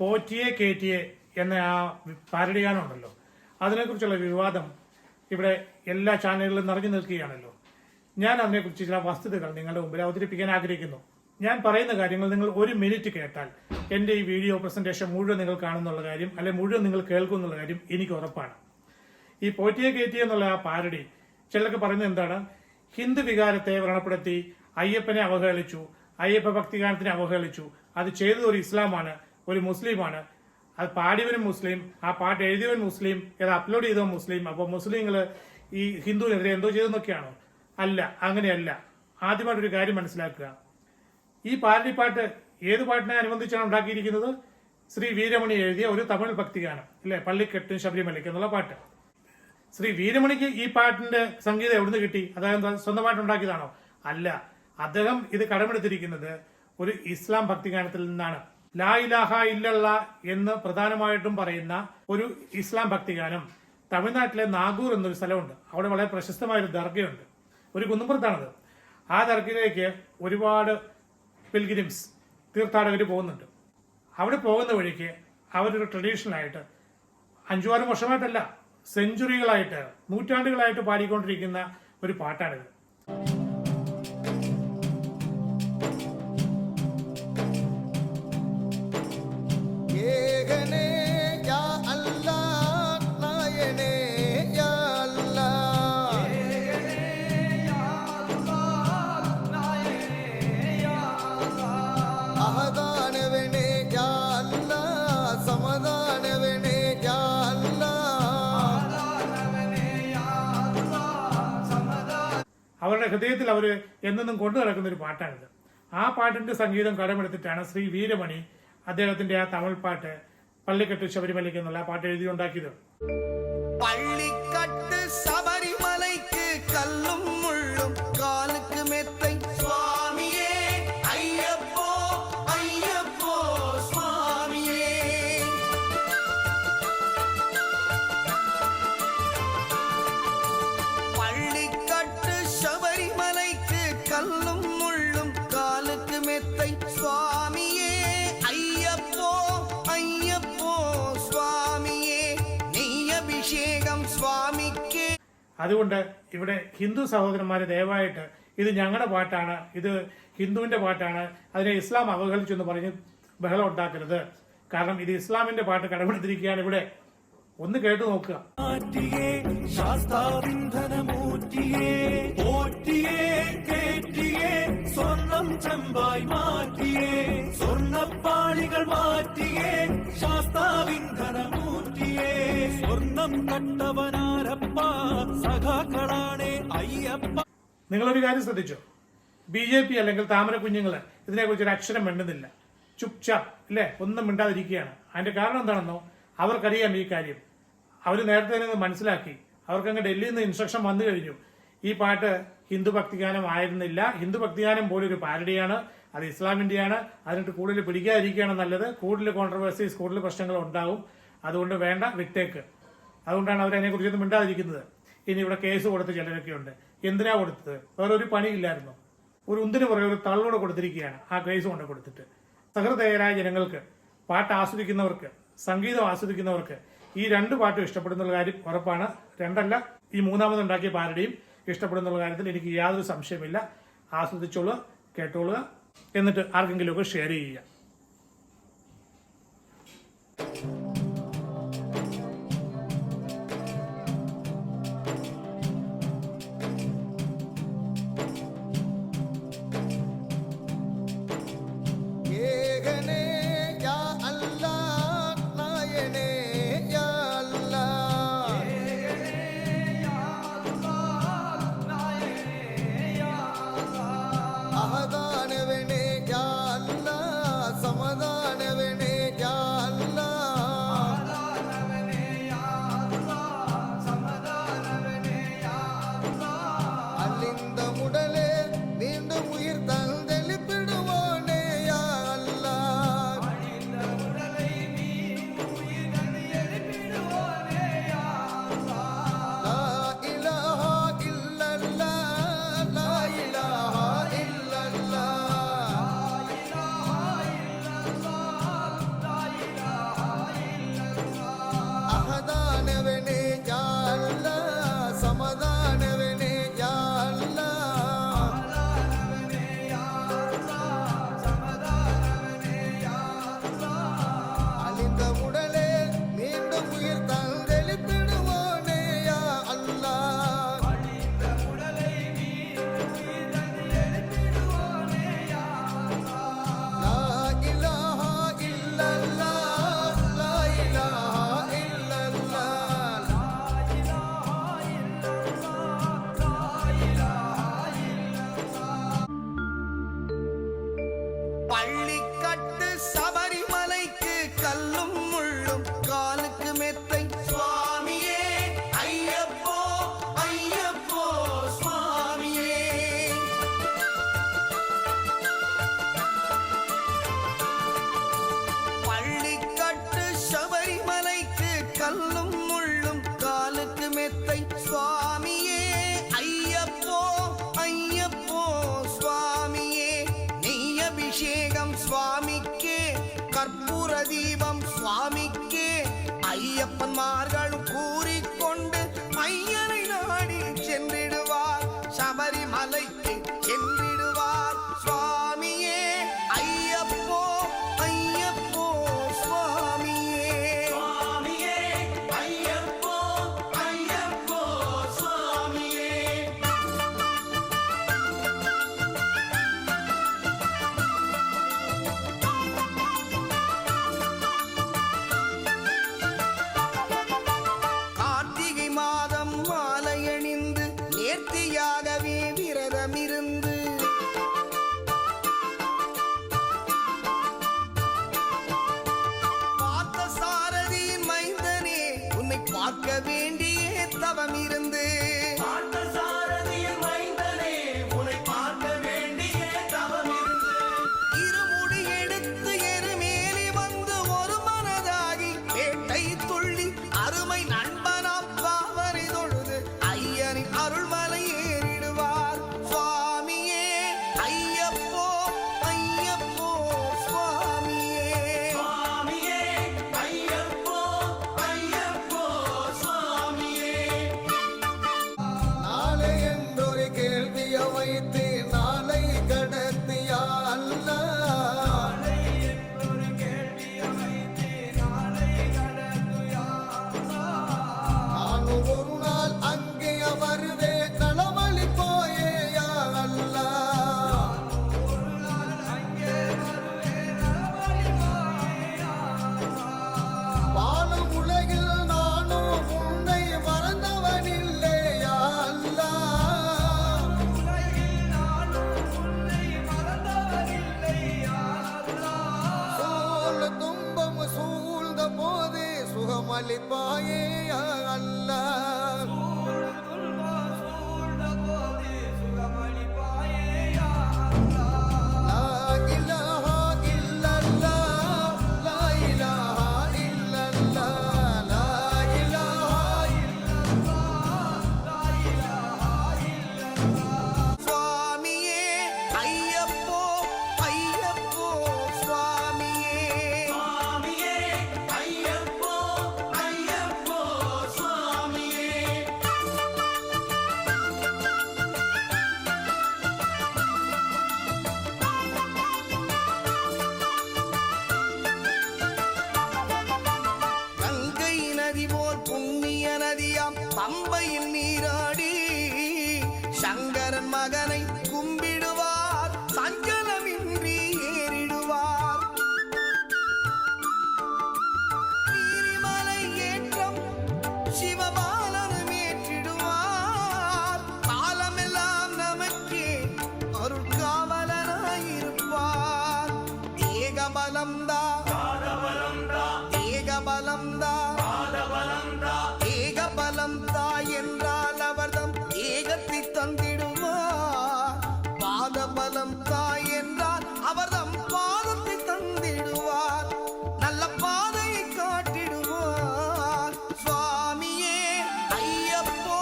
പോറ്റിയെ കേറ്റിയെ എന്ന ആ പാരഡി ഗാനമുണ്ടല്ലോ, അതിനെക്കുറിച്ചുള്ള വിവാദം ഇവിടെ എല്ലാ ചാനലുകളിലും നിറഞ്ഞു നിൽക്കുകയാണല്ലോ. ഞാൻ അതിനെക്കുറിച്ച് ചില വസ്തുതകൾ നിങ്ങളുടെ മുമ്പിൽ അവതരിപ്പിക്കാൻ ആഗ്രഹിക്കുന്നു. ഞാൻ പറയുന്ന കാര്യങ്ങൾ നിങ്ങൾ ഒരു മിനിറ്റ് കേട്ടാൽ എന്റെ ഈ വീഡിയോ പ്രസന്റേഷൻ മുഴുവൻ നിങ്ങൾ കാണുന്നുള്ള കാര്യം, അല്ലെ മുഴുവൻ നിങ്ങൾ കേൾക്കുന്നുള്ള കാര്യം എനിക്ക് ഉറപ്പാണ്. ഈ പോറ്റിയെ കേറ്റിയെ എന്നുള്ള ആ പാരഡി ചിലർക്ക് പറയുന്നത് എന്താണ്, ഹിന്ദു വികാരത്തെ വ്രണപ്പെടുത്തി അയ്യപ്പനെ അവഹേളിച്ചു, അയ്യപ്പ ഭക്തിഗാനത്തിനെ അവഹേളിച്ചു, അത് ചെയ്തത് ഒരു ഇസ്ലാമാണ്, ഒരു മുസ്ലിമാണ്, അത് പാടിയവനും മുസ്ലിം, ആ പാട്ട് എഴുതിയവൻ മുസ്ലിം, അത് അപ്ലോഡ് ചെയ്തവൻ മുസ്ലിം, അപ്പോൾ മുസ്ലിങ്ങൾ ഈ ഹിന്ദുവിനെതിരെ എന്തോ ചെയ്തെന്നൊക്കെയാണോ? അല്ല, അങ്ങനെയല്ല. ആദ്യമായിട്ടൊരു കാര്യം മനസ്സിലാക്കുക. ഈ പാരഡി പാട്ട് ഏത് പാട്ടിനെ അനുബന്ധിച്ചാണ് ഉണ്ടാക്കിയിരിക്കുന്നത്? ശ്രീ വീരമണി എഴുതിയ ഒരു തമിഴ് ഭക്തിഗാനം ഇല്ലേ, പള്ളിക്കെട്ടും ശബരിമലയ്ക്ക് എന്നുള്ള പാട്ട്. ശ്രീ വീരമണിക്ക് ഈ പാട്ടിന്റെ സംഗീതം എവിടുന്ന് കിട്ടി? അതായത് സ്വന്തമായിട്ട് ഉണ്ടാക്കിയതാണോ? അല്ല, അദ്ദേഹം ഇത് കടമെടുത്തിരിക്കുന്നത് ഒരു ഇസ്ലാം ഭക്തിഗാനത്തിൽ നിന്നാണ്. ലാ ഇലാഹ ഇല്ലല്ലാ എന്ന് പ്രധാനമായിട്ടും പറയുന്ന ഒരു ഇസ്ലാം ഭക്തിഗാനം തമിഴ്നാട്ടിലെ നാഗൂർ എന്നൊരു സ്ഥലമുണ്ട്. അവിടെ വളരെ പ്രശസ്തമായ ഒരു ദർഗയുണ്ട്, ഒരു കുന്നുംപുറത്താണത്. ആ ദർഗയിലേക്ക് ഒരുപാട് പിൽഗ്രിംസ്, തീർത്ഥാടകർ പോകുന്നുണ്ട്. അവിടെ പോകുന്ന വഴിക്ക് അവരൊരു ട്രഡീഷണലായിട്ട് 5-6 വർഷമായിട്ടല്ല, സെഞ്ചുറികളായിട്ട്, നൂറ്റാണ്ടുകളായിട്ട് പാടിക്കൊണ്ടിരിക്കുന്ന ഒരു പാട്ടാണിത്. അവരുടെ ഹൃദയത്തിൽ അവർ എന്നെന്നും കൊണ്ടു നടക്കുന്ന ഒരു പാട്ടാണിത്. ആ പാട്ടിന്റെ സംഗീതം കടമെടുത്തിട്ടാണ് ശ്രീ വീരമണി അദ്ദേഹത്തിന്റെ ആ തമിഴ് പാട്ട് പള്ളിക്കെട്ട് ശബരിമലയ്ക്ക് എന്നുള്ള പാട്ട് എഴുതിയുണ്ടാക്കിയത്. പള്ളിക്കട്ട് ശബരിമലയ്ക്ക് കല്ലും മുള്ളും കാലുക്ക് മെത്തൈ സ്വാമിയേ അയ്യപ്പോ അയ്യപ്പോ സ്വാമിയേ. പള്ളിക്കട്ട് ശബരിമലയ്ക്ക് കല്ലും മുള്ളും കാലുക്ക് മെത്തൈ സ്വാമിയേ അയ്യപ്പോ അയ്യപ്പോ സ്വാമിയേ നെയ്യഭിഷേകം സ്വാമിക്ക്. അതുകൊണ്ട് ഇവിടെ ഹിന്ദു സഹോദരന്മാരെ ദയവായിട്ട് ഇത് ഞങ്ങളുടെ പാട്ടാണ്, ഇത് ഹിന്ദുവിന്റെ പാട്ടാണ്, അതിനെ ഇസ്ലാം അവഹേളിച്ചു എന്ന് പറഞ്ഞ് ബഹളം ഉണ്ടാക്കരുത്. കാരണം ഇത് ഇസ്ലാമിന്റെ പാട്ട് കടമെടുത്തിരിക്കുകയാണ്. ഇവിടെ ഒന്ന് കേട്ടു നോക്കുക. സ്വർണം ചെമ്പായി മാറ്റിയേ, സ്വർണ്ണപ്പാളികൾ മാറ്റിയേ, ശാസ്താവിന്ധനമൂറ്റിയേ, സ്വർണം കണ്ടവനാരപ്പ സഖാക്കളാണേ അയ്യപ്പ. നിങ്ങളൊരു കാര്യം ശ്രദ്ധിച്ചോ? BJP അല്ലെങ്കിൽ താമര കുഞ്ഞുങ്ങള് ഇതിനെക്കുറിച്ച് ഒരു അക്ഷരം മിണ്ടുന്നില്ല, ചുപ്ചാപ്പ് ഇല്ലേ, ഒന്നും മിണ്ടാതിരിക്കുകയാണ്. അതിന്റെ കാരണം എന്താണെന്നോ, അവർക്കറിയാം ഈ കാര്യം. അവർ നേരത്തെ തന്നെ മനസ്സിലാക്കി. അവർക്കങ്ങ് ഡൽഹിയിൽ നിന്ന് ഇൻസ്ട്രക്ഷൻ വന്നു കഴിഞ്ഞു. ഈ പാട്ട് ഹിന്ദു ഭക്തിഗാനം ആയിരുന്നില്ല, ഹിന്ദു ഭക്തിഗാനം പോലെ ഒരു പാരഡിയാണ്, അത് ഇസ്ലാമിന്റെയാണ്, അതിനിട്ട് കൂടുതൽ പിടിക്കാതിരിക്കുകയാണ് നല്ലത്. കൂടുതൽ കോൺട്രവേഴ്സീസ്, കൂടുതൽ പ്രശ്നങ്ങൾ ഉണ്ടാവും. അതുകൊണ്ട് വേണ്ട, വിട്ടേക്ക്. അതുകൊണ്ടാണ് അവർ അതിനെക്കുറിച്ചൊന്നും മിണ്ടാതിരിക്കുന്നത്. ഇനി ഇവിടെ കേസ് കൊടുത്ത ചിലരൊക്കെ ഉണ്ട്. എന്തിനാ കൊടുത്തത്? വേറൊരു പണിയില്ലായിരുന്നു. ഒരു ഉന്തിന് പുറകെ ഒരു തള്ളോട് കൊടുത്തിരിക്കുകയാണ് ആ കേസ് കൊണ്ട് കൊടുത്തിട്ട്. സഹൃദയരായ ജനങ്ങൾക്ക്, പാട്ട് ആസ്വദിക്കുന്നവർക്ക്, സംഗീതം ആസ്വദിക്കുന്നവർക്ക് ഈ 2 പാട്ടും ഇഷ്ടപ്പെടുന്നുള്ള കാര്യം ഉറപ്പാണ്. 2 അല്ല, ഈ 3ാമതുണ്ടാക്കിയ പാരഡിയും ഇഷ്ടപ്പെടുന്നുള്ള കാര്യത്തിൽ എനിക്ക് യാതൊരു സംശയമില്ല. ആസ്വദിച്ചോളുക, കേട്ടോളുക, എന്നിട്ട് ആർക്കെങ്കിലുമൊക്കെ ഷെയർ ചെയ്യുക. தீபம் சுவாமிக்கே ஐயப்பன்மார்களும் கூறிக்கொண்டு ஐயனை நாடி சென்றிடுவார் சபரிமலைக்கு சென்றிடுவார் சுவாமியே ஐயப்போ ஐயப்போ சுவாமியே சுவாமியே ஐயப்போ ஐயப்போ சுவாமியே கார்த்திகை மாதம் மாலையணிந்து நேர்த்தியாகவே விரதமிருந்து பார்த்த சாரதியின் மைந்தனே உன்னை பார்க்க வேண்டிய தவம் இருந்து பார்த்த சாரதியின் மைந்தனே உன்னை பார்க்க வேண்டிய தவம் இருந்து இருமுடி எடுத்து எருமேலி வந்து ஒரு மனதாகி வேட்டை துள்ளி அருமை நண்பனாம் பாவரை தொழுது ஐயனின் அருள்மலை ஏறிடுவார் சுவாமியே ஐயப்போ ஐயப்போ சுவாமியே சுவாமியே ஐயப்போ ஐயப்போ சுவாமியே நாளை என்றொரு கேள்வியை வைத்து நாளை கடத்தியா அல்ல நானும் ஒரு நாள் அங்கே வருவே நலமளி போயேயா அல்ல வாழும் உலகில் நானும் உன்னை மறந்தவனில்லையா அல்ல சோழ துன்பம் சூழ்ந்த போது சுகமளிப்பாயே அல்ல லா இலாஹா இல்லல்லாஹ், லா இலாஹா இல்லல்லாஹ், லா இலாஹா சுவாமியே ஐயப்போ ஐயப்போ சுவாமியே சுவாமியே ஐயப்போ ஐயப்போ சுவாமியே கங்கை நதி போல் புண்ணிய நதியாம் பம்பையில் நீராடி சங்கரன் மகனை கும்பிடுவார் சஞ்சலமின்றி ஏறிடுவார் நீலிமலை ஏற்றம் சிவபாலனும் ஏற்றிடுவார் காலமெல்லாம் நமக்கே அருட்காவலனாயிருப்பார் ஏகபலம்தா ஏகபலம்தா ஏகபலம்தா என்றால் அவர்தம் ஏகத்தை தந்திடுவார் பாதபலம் தாய் என்றால் அவர்தம் பாதத்தை தந்திடுவார் நல்ல பாதையை காட்டிடுவார் சுவாமியே ஐயப்போ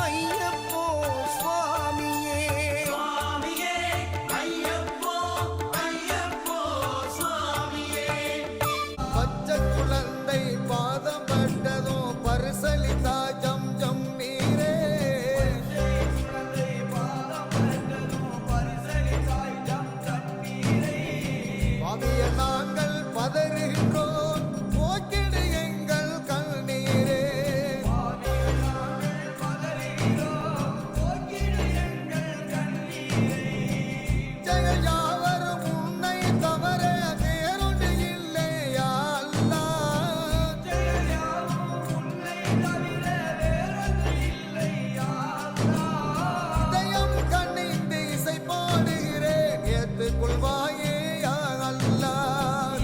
ஐயப்போ சுவாமியே சுவாமியே ஐயப்போ ஐயப்போ சுவாமியே பச்சை குழந்தை பாதம் பட்டதும் பரிசலித்தா ஜம் ஜம் நீரே பாவிய நாங்கள் பதறுகின்றோம் போக்கிடு எங்கள் கண்ணீரே ஜெய யாவரும் உன்னை தவற வேறொன்று இல்லையா அல்லாஹ் இதயம் கண்ணிந்து இசை பாடுகிறேன் ஏற்றுக்கொள்வாயே யா அல்லாஹ்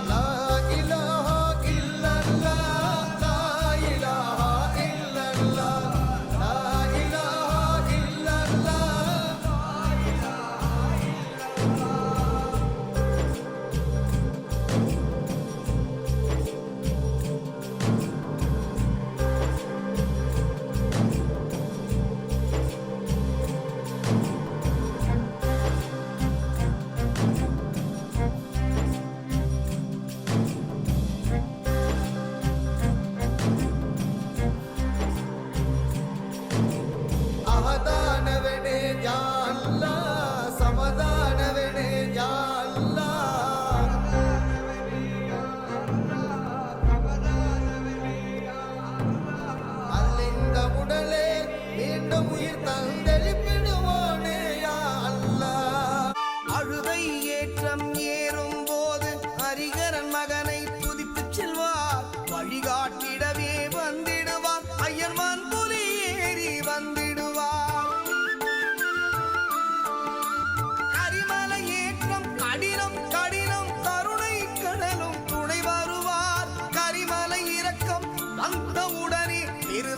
லா இலாஹா இல்லல்லாஹ், லா இலாஹா இல்லல்லாஹ், லா இலாஹா இல்லல்லாஹ்.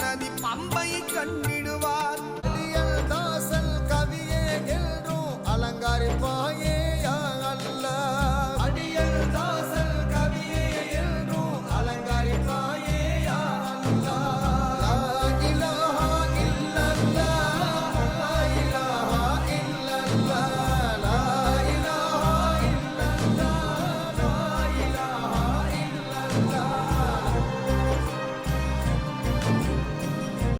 நதி பம்பையை கண்டிடுவார்